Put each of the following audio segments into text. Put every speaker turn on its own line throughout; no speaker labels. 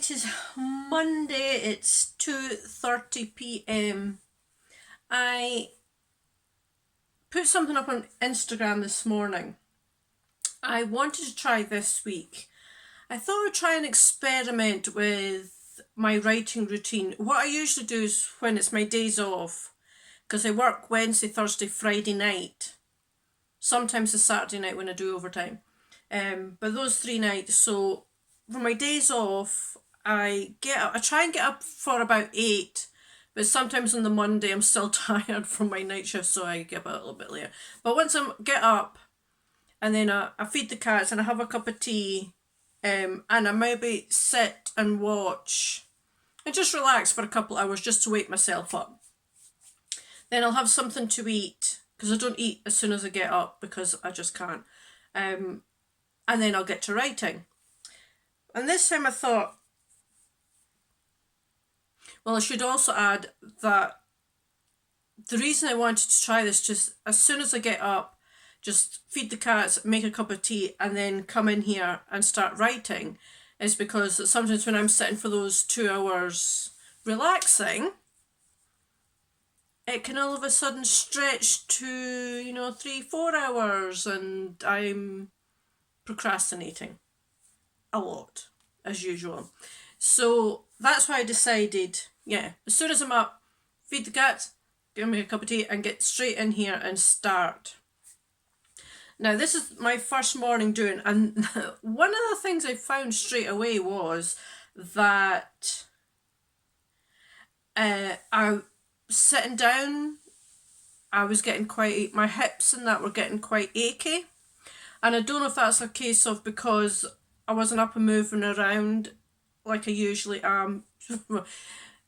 It is Monday, it's 2:30 p.m. I put something up on Instagram this morning. I wanted to try this week. I thought I'd try and experiment with my writing routine. What I usually do is when it's my days off, because I work Wednesday, Thursday, Friday night, sometimes a Saturday night when I do overtime. But those 3 nights, so for my days off, I try and get up for about 8, but sometimes on the Monday I'm still tired from my night shift, so I get up a little bit later. But once I get up, and then I feed the cats and I have a cup of tea, and I maybe sit and watch and just relax for a couple of hours just to wake myself up. Then I'll have something to eat, because I don't eat as soon as I get up because I just can't. And then I'll get to writing. And this time I thought, well, I should also add that the reason I wanted to try this, just as soon as I get up, just feed the cats, make a cup of tea, and then come in here and start writing, is because sometimes when I'm sitting for those 2 hours relaxing, it can all of a sudden stretch to, 3-4 hours, and I'm procrastinating a lot, as usual. So that's why I decided, as soon as I'm up, feed the cats, give me a cup of tea, and get straight in here and start. Now, this is my first morning doing, and one of the things I found straight away was that I sitting down, I was getting my hips and that were getting quite achy. And I don't know if that's a case of because I wasn't up and moving around like I usually am.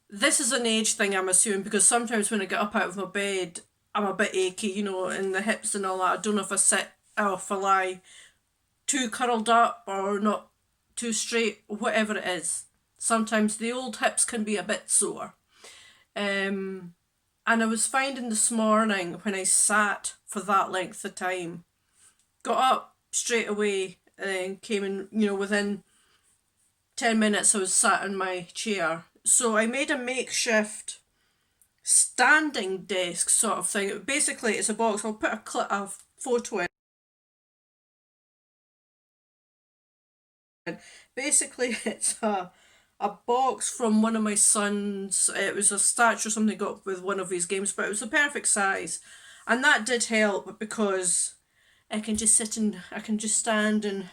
This is an age thing, I'm assuming, because sometimes when I get up out of my bed, I'm a bit achy, in the hips and all that. I don't know if I sit or if I lie too curled up or not too straight, whatever it is. Sometimes the old hips can be a bit sore. And I was finding this morning when I sat for that length of time, got up straight away and came in, within 10 minutes I was sat in my chair. So I made a makeshift standing desk sort of thing. Basically, it's a box. I'll put a photo in. Basically, it's a box from one of my sons. It was a statue or something he got with one of his games, but it was the perfect size. And that did help because I can just sit and I can just stand and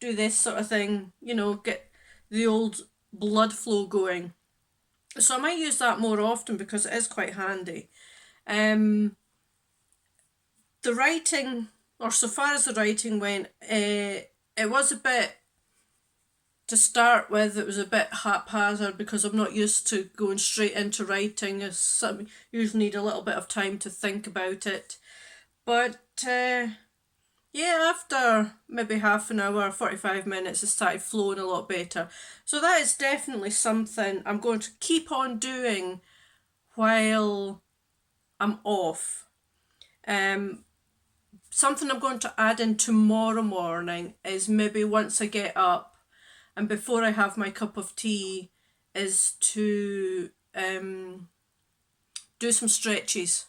do this sort of thing, get the old blood flow going. So I might use that more often because it is quite handy. The writing, or so far as the writing went, it was a bit, to start with, it was a bit haphazard because I'm not used to going straight into writing. I usually need a little bit of time to think about it. But after maybe half an hour, 45 minutes, it started flowing a lot better. So that is definitely something I'm going to keep on doing while I'm off. Something I'm going to add in tomorrow morning is maybe once I get up and before I have my cup of tea is to do some stretches.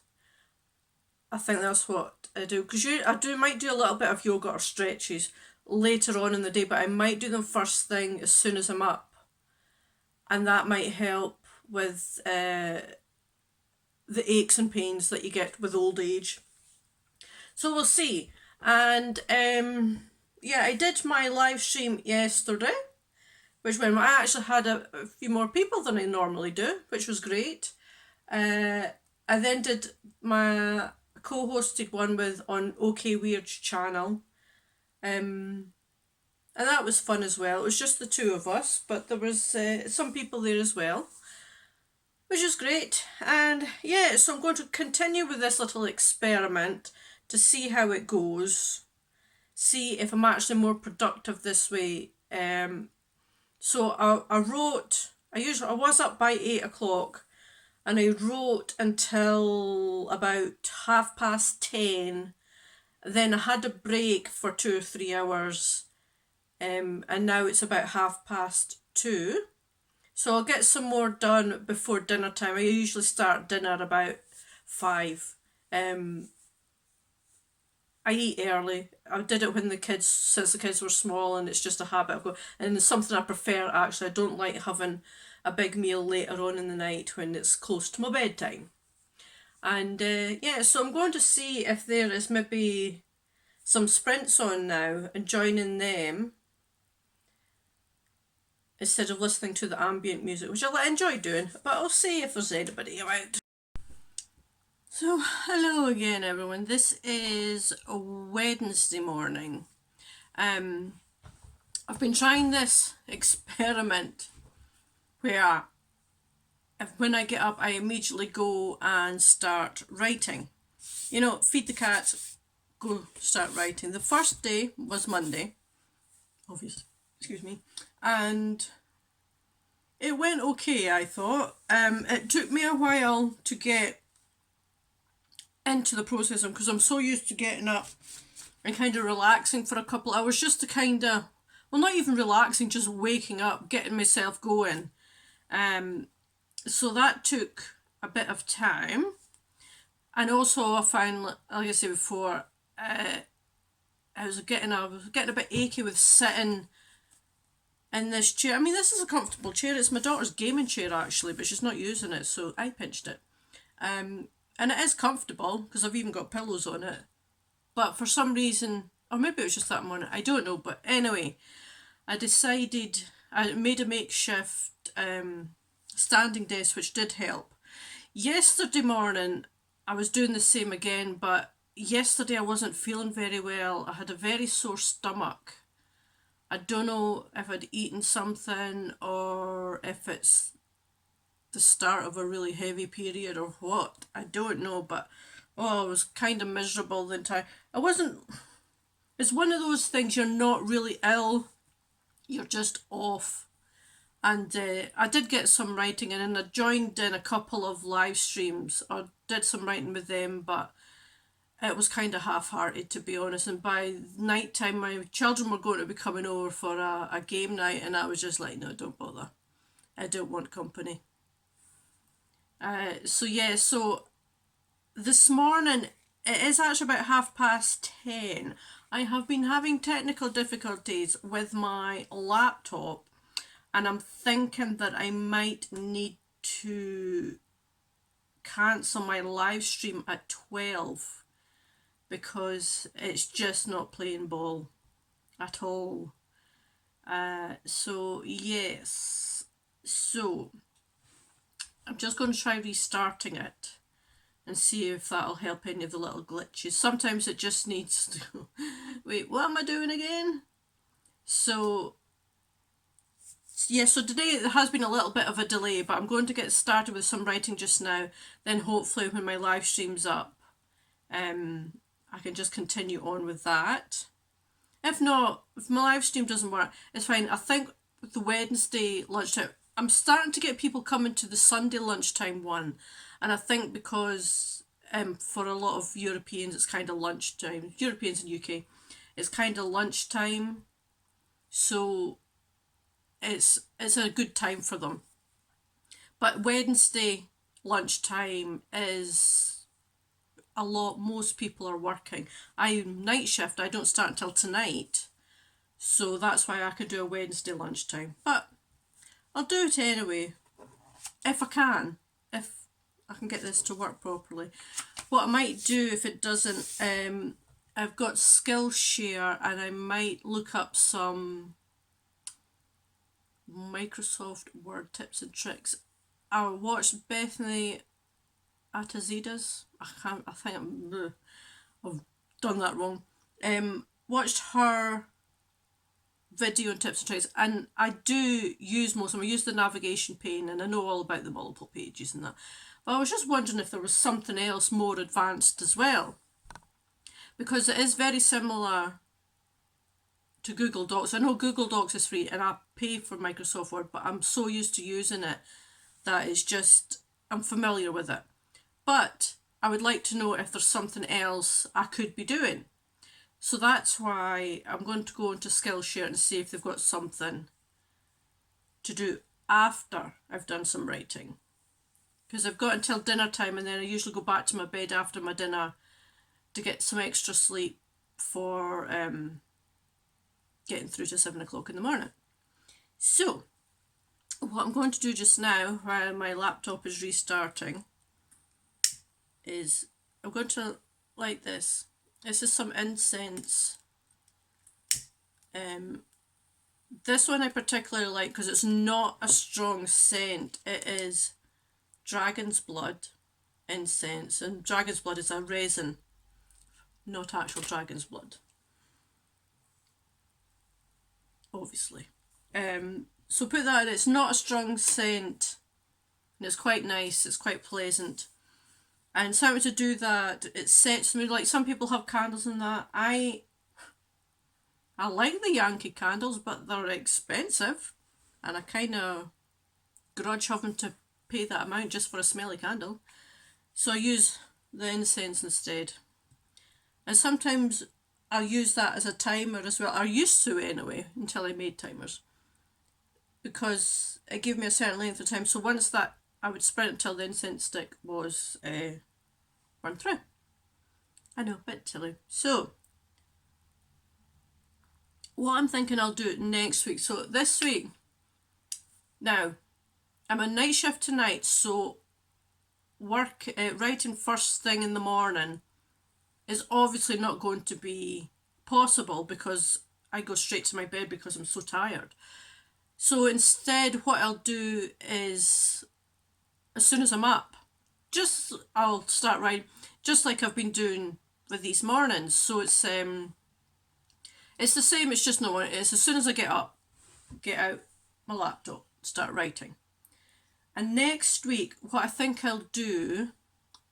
I think that's what I do, because might do a little bit of yoga or stretches later on in the day, but I might do them first thing as soon as I'm up, and that might help with the aches and pains that you get with old age. So we'll see. And I did my live stream yesterday, which when I actually had a few more people than I normally do, which was great. I then did my co-hosted one on OK Weird's channel, and that was fun as well. It was just the two of us, but there was some people there as well, which is great. And so I'm going to continue with this little experiment to see how it goes, see if I'm actually more productive this way. So I was up by 8 o'clock, and I wrote until about 10:30. Then I had a break for 2 or 3 hours, and now it's about 2:30. 2. So I'll get some more done before dinner time. I usually start dinner about 5. I eat early. I did it since the kids were small, and it's just a habit of going. And it's something I prefer, actually. I don't like having a big meal later on in the night when it's close to my bedtime. And yeah, so I'm going to see if there is maybe some sprints on now and joining them instead of listening to the ambient music, which I enjoy doing, but I'll see if there's anybody around. So, hello again, everyone. This is a Wednesday morning. I've been trying this experiment where when I get up, I immediately go and start writing. You know, feed the cat, go start writing. The first day was Monday, obviously, excuse me, and it went okay, I thought. It took me a while to get into the process because I'm so used to getting up and kind of relaxing for a couple hours just to kind of, well, not even relaxing, just waking up, getting myself going. So that took a bit of time. And also I found, like I said before, I was getting a bit achy with sitting in this chair. I mean, this is a comfortable chair. It's my daughter's gaming chair, actually, but she's not using it, so I pinched it. And it is comfortable because I've even got pillows on it. But for some reason, or maybe it was just that morning, I don't know. But anyway, I made a makeshift standing desk, which did help. Yesterday morning, I was doing the same again, but yesterday I wasn't feeling very well. I had a very sore stomach. I don't know if I'd eaten something or if it's the start of a really heavy period or what. I don't know, but I was kind of miserable the entire... It's one of those things, you're not really ill, you're just off. And I did get some writing in, and I joined in a couple of live streams. I did some writing with them, but it was kind of half-hearted, to be honest. And by night time, my children were going to be coming over for a game night, and I was just like, no, don't bother. I don't want company. So this morning, it is actually about 10:30. I have been having technical difficulties with my laptop, and I'm thinking that I might need to cancel my live stream at 12 because it's just not playing ball at all. So yes, so I'm just going to try restarting it and see if that'll help any of the little glitches. Sometimes it just needs to... Wait, what am I doing again? So, yeah, so today there has been a little bit of a delay, but I'm going to get started with some writing just now. Then hopefully when my live stream's up, I can just continue on with that. If not, if my live stream doesn't work, it's fine. I think with the Wednesday lunchtime, I'm starting to get people coming to the Sunday lunchtime one. And I think because for a lot of Europeans, it's kind of lunchtime. Europeans in UK, it's kind of lunchtime. So it's a good time for them. But Wednesday lunchtime is most people are working. I'm night shift, I don't start until tonight. So that's why I can do a Wednesday lunchtime. But I'll do it anyway, if I can get this to work properly. What I might do if it doesn't, I've got Skillshare, and I might look up some Microsoft Word tips and tricks. I watched Bethany Atazida's. I've done that wrong. Watched her video and tips and tricks, and I do use most of them. I use the navigation pane, and I know all about the multiple pages and that. But I was just wondering if there was something else more advanced as well, because it is very similar to Google Docs. I know Google Docs is free, and I pay for Microsoft Word, but I'm so used to using it that it's just, I'm familiar with it. But I would like to know if there's something else I could be doing. So that's why I'm going to go into Skillshare and see if they've got something to do after I've done some writing. Because I've got until dinner time, and then I usually go back to my bed after my dinner to get some extra sleep for getting through to 7 o'clock in the morning. So, what I'm going to do just now, while my laptop is restarting, is I'm going to light this. This is some incense. This one I particularly like because it's not a strong scent. It is dragon's blood incense, and dragon's blood is a resin, not actual dragon's blood, obviously. So put that in. It's not a strong scent, and it's quite nice, it's quite pleasant. And so to do that, it sets me, like some people have candles and that. I like the Yankee candles, but they're expensive, and I kind of grudge having to pay that amount just for a smelly candle. So I use the incense instead. And sometimes I'll use that as a timer as well. I used to anyway, until I made timers. Because it gave me a certain length of time. So once that, I would sprint until the incense stick was burned through. I know, a bit silly. So, what I'm thinking I'll do next week. So this week, now, I'm on night shift tonight, so writing first thing in the morning is obviously not going to be possible because I go straight to my bed because I'm so tired. So instead, what I'll do is, as soon as I'm up, I'll start writing, just like I've been doing with these mornings. So it's the same, it's just not what it is. As soon as I get up, get out my laptop, start writing. And next week, what I think I'll do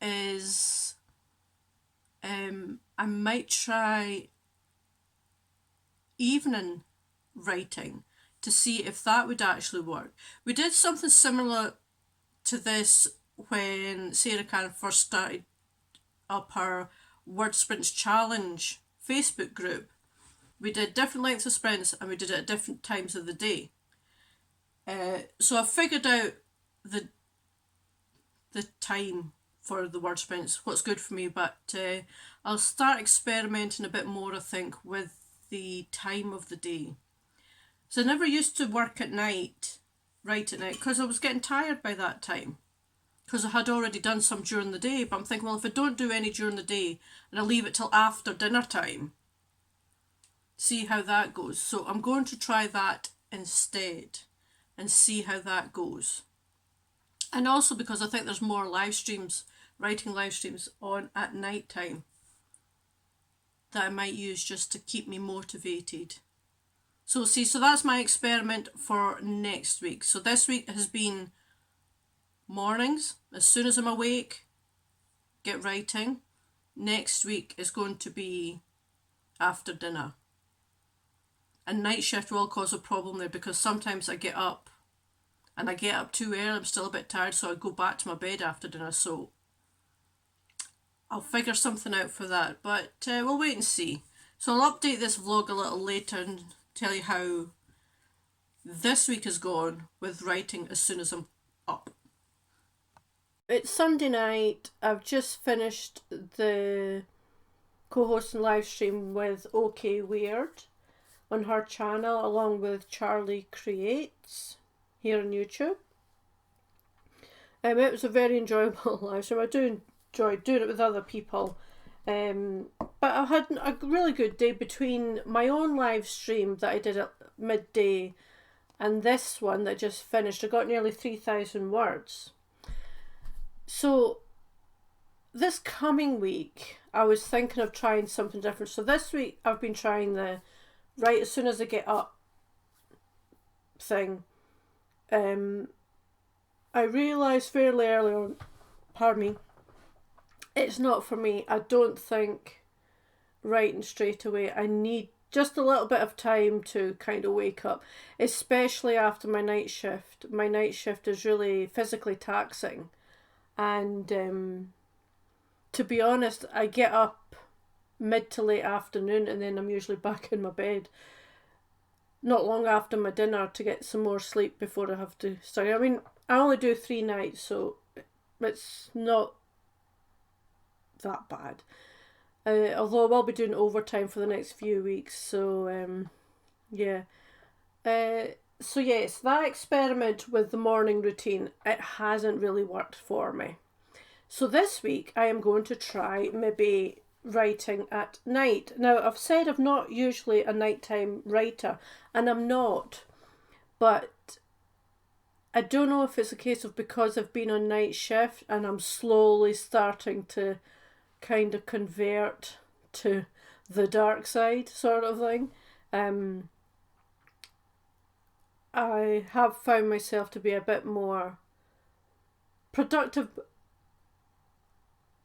is I might try evening writing to see if that would actually work. We did something similar to this when Sarah Karen first started up her Word Sprints Challenge Facebook group. We did different lengths of sprints and we did it at different times of the day. So I figured out the time for the word sprints, what's good for me, but I'll start experimenting a bit more, I think, with the time of the day. So I never used to work at night, write at night, because I was getting tired by that time, because I had already done some during the day. But I'm thinking, well, if I don't do any during the day and I leave it till after dinner time, see how that goes. So I'm going to try that instead and see how that goes. And also because I think there's more live streams, writing live streams on at night time that I might use just to keep me motivated. So that's my experiment for next week. So this week has been mornings, as soon as I'm awake, get writing. Next week is going to be after dinner. And night shift will cause a problem there because sometimes I get up and I get up too early, I'm still a bit tired, so I go back to my bed after dinner. So I'll figure something out for that, but we'll wait and see. So I'll update this vlog a little later and tell you how this week has gone with writing as soon as I'm up. It's Sunday night. I've just finished the co-hosting live stream with OK Weird on her channel, along with Charlie Creates here on YouTube. It was a very enjoyable live stream. I do enjoy doing it with other people. But I had a really good day between my own live stream that I did at midday and this one that I just finished. I got nearly 3,000 words. So this coming week, I was thinking of trying something different. So this week, I've been trying the write as soon as I get up thing. I realised fairly early on, pardon me, it's not for me. I don't think writing straight away. I need just a little bit of time to kind of wake up, especially after my night shift. My night shift is really physically taxing. And to be honest, I get up mid to late afternoon and then I'm usually back in my bed. not long after my dinner to get some more sleep before I have to study. I mean, I only do 3 nights, so it's not that bad. Although I will be doing overtime for the next few weeks, so yeah. So yes, that experiment with the morning routine, it hasn't really worked for me. So this week I am going to try maybe writing at night. Now I've said I'm not usually a nighttime writer, and I'm not, but I don't know if it's a case of because I've been on night shift and I'm slowly starting to kind of convert to the dark side sort of thing. I have found myself to be a bit more productive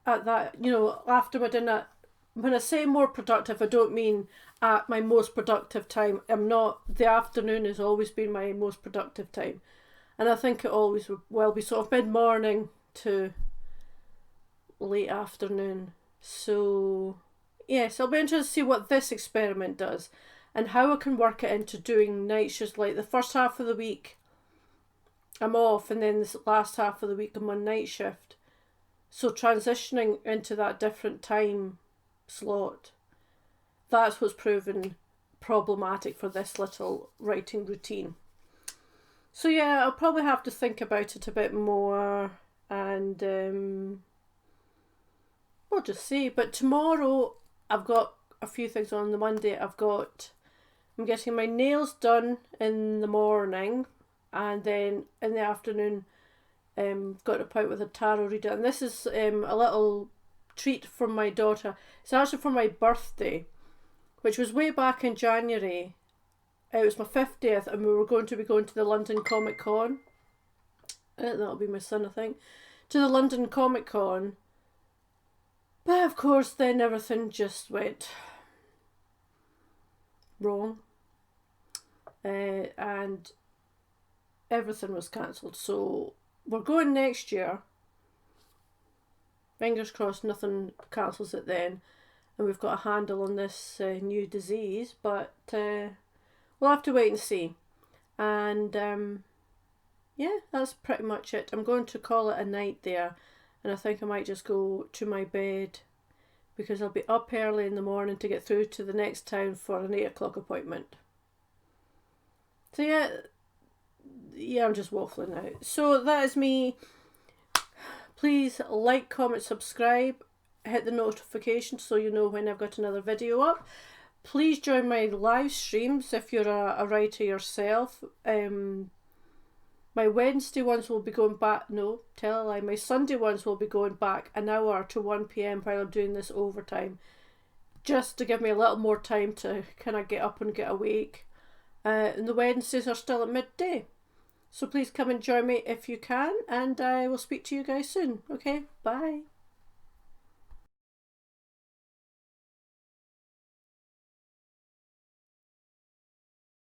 at that, after my dinner. When I say more productive, I don't mean at my most productive time. I'm not, the afternoon has always been my most productive time. And I think it always will be sort of mid-morning to late afternoon. So, yes, I'll be interested to see what this experiment does and how I can work it into doing night shifts. Like the first half of the week, I'm off, and then this last half of the week, I'm on night shift. So transitioning into that different time slot, that's what's proven problematic for this little writing routine. So yeah, I'll probably have to think about it a bit more, and we'll just see. But tomorrow I've got a few things on. The Monday I'm getting my nails done in the morning, and then in the afternoon got a point with a tarot reader. And this is a little treat from my daughter. It's actually for my birthday, which was way back in January. It was my 50th, and we were going to be going to the London Comic Con. That'll be my son, I think. To the London Comic Con. But of course, then everything just went wrong. And everything was cancelled. So we're going next year. Fingers crossed nothing cancels it then. And we've got a handle on this new disease. But we'll have to wait and see. And yeah, that's pretty much it. I'm going to call it a night there. And I think I might just go to my bed, because I'll be up early in the morning to get through to the next town for an 8 o'clock appointment. So yeah, I'm just waffling out. So that is me. Please like, comment, subscribe, hit the notification so you know when I've got another video up. Please join my live streams if you're a writer yourself. My Wednesday ones will be going back, no, tell a lie, my Sunday ones will be going back an hour to 1 p.m. while I'm doing this overtime, just to give me a little more time to kind of get up and get awake. And the Wednesdays are still at midday. So please come and join me if you can, and I will speak to you guys soon. Okay, bye.